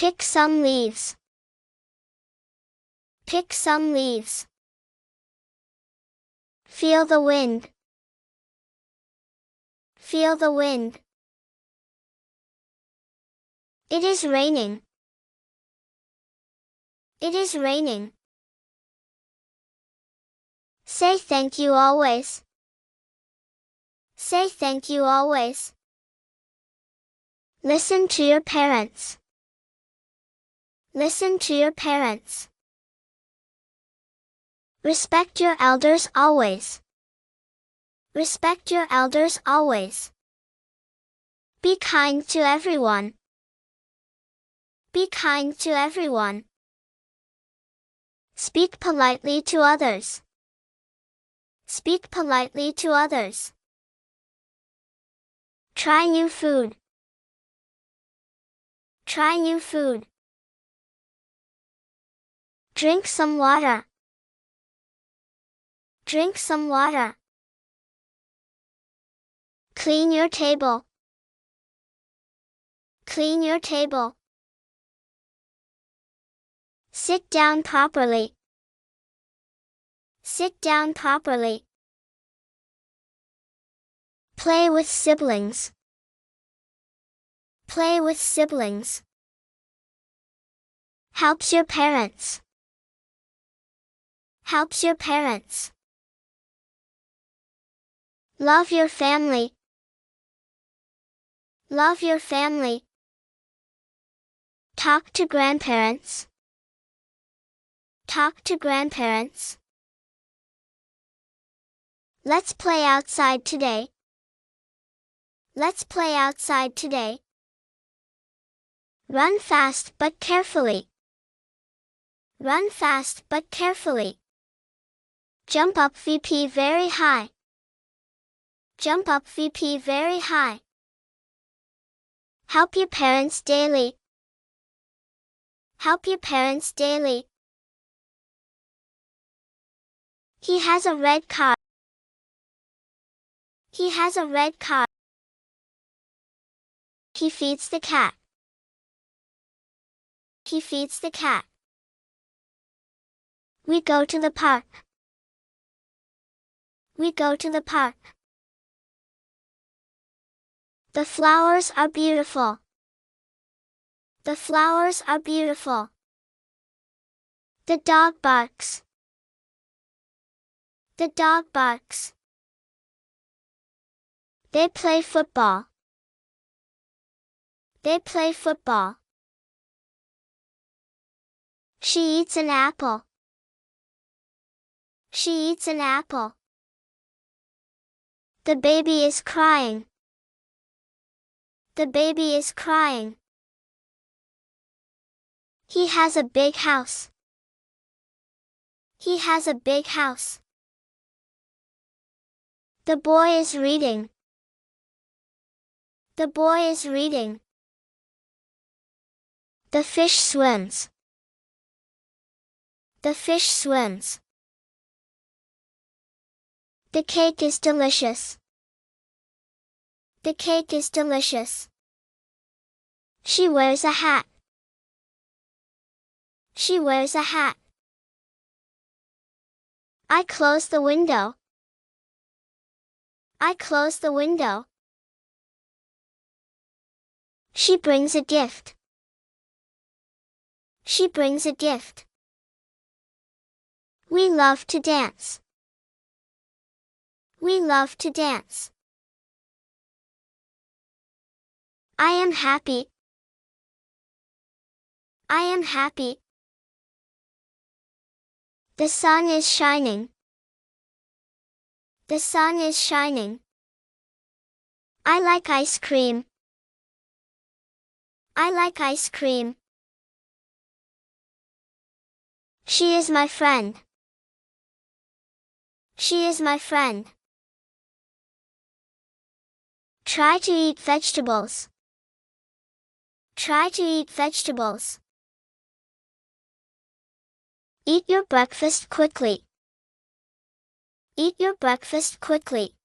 Pick some leaves. Pick some leaves. Feel the wind. Feel the wind. It is raining. It is raining. Say thank you always. Say thank you always. Listen to your parents. Listen to your parents. Respect your elders always. Respect your elders always. Be kind to everyone. Be kind to everyone. Speak politely to others. Speak politely to others. Try new food. Try new food. Drink some water. Drink some water. Clean your table. Clean your table. Sit down properly. Sit down properly. Play with siblings. Play with siblings. Helps your parents. Helps your parents. Love your family. Love your family. Talk to grandparents. Talk to grandparents. Let's play outside today. Let's play outside today. Run fast but carefully. Run fast but carefully. Jump up VP very high. Jump up VP very high. Help your parents daily. Help your parents daily. He has a red car. He has a red car. He feeds the cat. He feeds the cat. We go to the park. We go to the park. The flowers are beautiful. The flowers are beautiful. The dog barks. The dog barks. They play football. They play football. She eats an apple. She eats an apple. The baby is crying. The baby is crying. He has a big house. He has a big house. The boy is reading. The boy is reading. The fish swims. The fish swims. The cake is delicious. The cake is delicious. She wears a hat. She wears a hat. I close the window. I close the window. She brings a gift. She brings a gift. We love to dance. We love to dance. I am happy. I am happy. The sun is shining. The sun is shining. I like ice cream. I like ice cream. She is my friend. She is my friend. Try to eat vegetables. Try to eat vegetables. Eat your breakfast quickly. Eat your breakfast quickly.